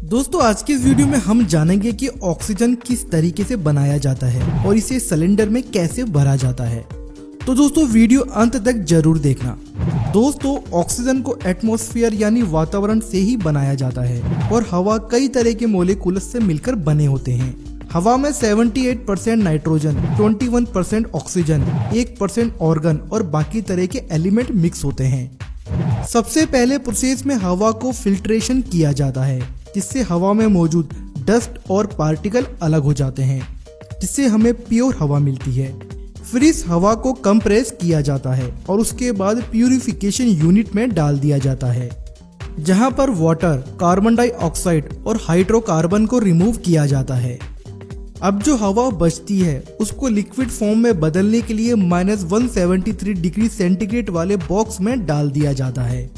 दोस्तों आज की इस वीडियो में हम जानेंगे कि ऑक्सीजन किस तरीके से बनाया जाता है और इसे सिलेंडर में कैसे भरा जाता है। तो दोस्तों वीडियो अंत तक जरूर देखना। दोस्तों ऑक्सीजन को एटमॉस्फेयर यानी वातावरण से ही बनाया जाता है और हवा कई तरह के मोलेकुलस से मिलकर बने होते हैं। हवा में 78% नाइट्रोजन, 21% ऑक्सीजन, 1% ऑर्गन और बाकी तरह के एलिमेंट मिक्स होते हैं। सबसे पहले प्रोसेस में हवा को फिल्ट्रेशन किया जाता है, जिससे हवा में मौजूद डस्ट और पार्टिकल अलग हो जाते हैं, जिससे हमें प्योर हवा मिलती है। फिर इस हवा को कंप्रेस किया जाता है और उसके बाद प्यूरिफिकेशन यूनिट में डाल दिया जाता है, जहां पर वाटर, कार्बन डाइऑक्साइड और हाइड्रोकार्बन को रिमूव किया जाता है। अब जो हवा बचती है उसको लिक्विड फॉर्म में बदलने के लिए -173 डिग्री सेंटीग्रेड वाले बॉक्स में डाल दिया जाता है,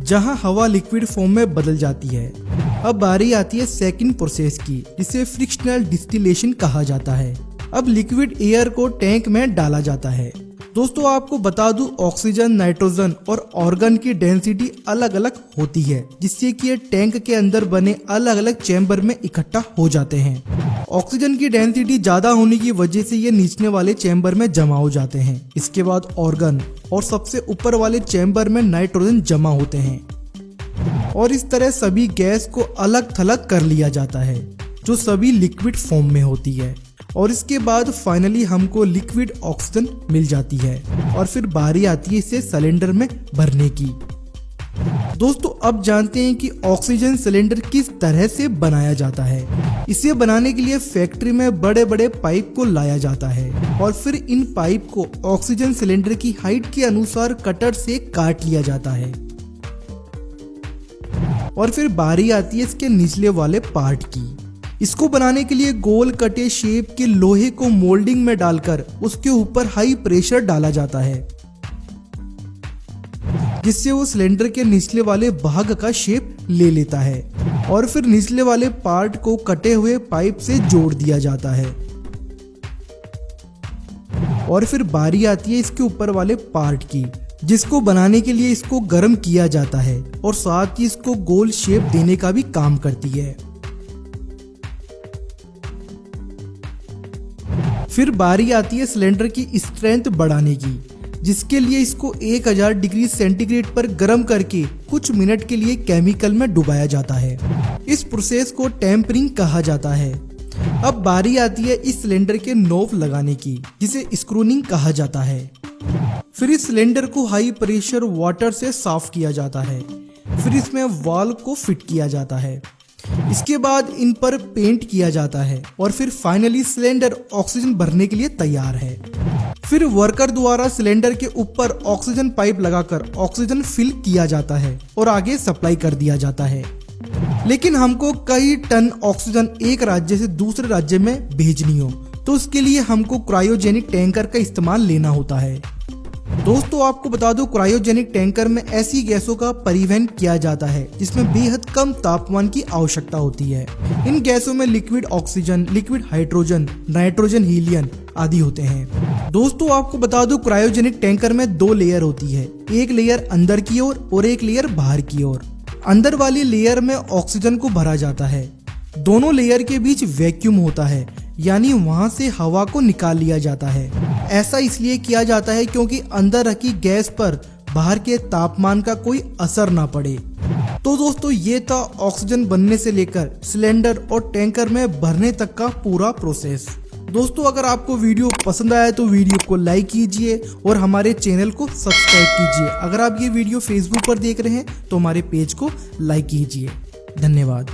जहां हवा लिक्विड फॉर्म में बदल जाती है। अब बारी आती है सेकंड प्रोसेस की, जिसे फ्रिक्शनल डिस्टिलेशन कहा जाता है। अब लिक्विड एयर को टैंक में डाला जाता है। दोस्तों आपको बता दूं, ऑक्सीजन, नाइट्रोजन और ऑर्गन की डेंसिटी अलग अलग होती है, जिससे कि ये टैंक के अंदर बने अलग अलग चैम्बर में इकट्ठा हो जाते हैं। ऑक्सीजन की डेंसिटी ज्यादा होने की वजह से ये निचले वाले चैम्बर में जमा हो जाते हैं। इसके बाद ऑर्गन और सबसे ऊपर वाले चैम्बर में नाइट्रोजन जमा होते हैं और इस तरह सभी गैस को अलग थलग कर लिया जाता है, जो सभी लिक्विड फॉर्म में होती है। और इसके बाद फाइनली हमको लिक्विड ऑक्सीजन मिल जाती है और फिर बारी आती है इसे सिलेंडर में भरने की। दोस्तों अब जानते हैं कि ऑक्सीजन सिलेंडर किस तरह से बनाया जाता है। इसे बनाने के लिए फैक्ट्री में बड़े बड़े पाइप को लाया जाता है और फिर इन पाइप को ऑक्सीजन सिलेंडर की हाइट के अनुसार कटर से काट लिया जाता है और फिर बारी आती है इसके निचले वाले पार्ट की। इसको बनाने के लिए गोल कटे शेप के लोहे को मोल्डिंग में डालकर उसके ऊपर हाई प्रेशर डाला जाता है, जिससे वो सिलेंडर के निचले वाले भाग का शेप ले लेता है और फिर निचले वाले पार्ट को कटे हुए पाइप से जोड़ दिया जाता है। और फिर बारी आती है इसके ऊपर वाले पार्ट की, जिसको बनाने के लिए इसको गर्म किया जाता है और साथ ही इसको गोल शेप देने का भी काम करती है। फिर बारी आती है सिलेंडर की स्ट्रेंथ बढ़ाने की, जिसके लिए इसको 1000 डिग्री सेंटीग्रेड पर गर्म करके कुछ मिनट के लिए केमिकल में डुबाया जाता है। इस प्रोसेस को टेम्परिंग कहा जाता है। अब बारी आती है इस सिलेंडर के नोब लगाने की, जिसे स्क्रूनिंग कहा जाता है। फिर इस सिलेंडर को हाई प्रेशर वाटर से साफ किया जाता है। फिर इसमें वाल्व को फिट किया जाता है। इसके बाद इन पर पेंट किया जाता है और फिर फाइनली सिलेंडर ऑक्सीजन भरने के लिए तैयार है। फिर वर्कर द्वारा सिलेंडर के ऊपर ऑक्सीजन पाइप लगाकर ऑक्सीजन फिल किया जाता है और आगे सप्लाई कर दिया जाता है। लेकिन हमको कई टन ऑक्सीजन एक राज्य से दूसरे राज्य में भेजनी हो, तो उसके लिए हमको क्रायोजेनिक टैंकर का इस्तेमाल लेना होता है। दोस्तों आपको बता दो, क्रायोजेनिक टैंकर में ऐसी गैसों का परिवहन किया जाता है जिसमें बेहद कम तापमान की आवश्यकता होती है। इन गैसों में liquid oxygen, liquid hydrogen, nitrogen, helium आदि होते हैं। दोस्तों आपको बता दो, क्रायोजेनिक टैंकर में 2 लेयर होती है, एक लेयर अंदर की ओर और एक लेयर बाहर की ओर। अंदर वाली लेयर में ऑक्सीजन को भरा जाता है। दोनों लेयर के बीच वैक्यूम होता है, यानी वहां से हवा को निकाल लिया जाता है। ऐसा इसलिए किया जाता है क्योंकि अंदर रखी गैस पर बाहर के तापमान का कोई असर ना पड़े। तो दोस्तों ये था ऑक्सीजन बनने से लेकर सिलेंडर और टैंकर में भरने तक का पूरा प्रोसेस। दोस्तों अगर आपको वीडियो पसंद आया तो वीडियो को लाइक कीजिए और हमारे चैनल को सब्सक्राइब कीजिए। अगर आप ये वीडियो फेसबुक पर देख रहे हैं तो हमारे पेज को लाइक कीजिए। धन्यवाद।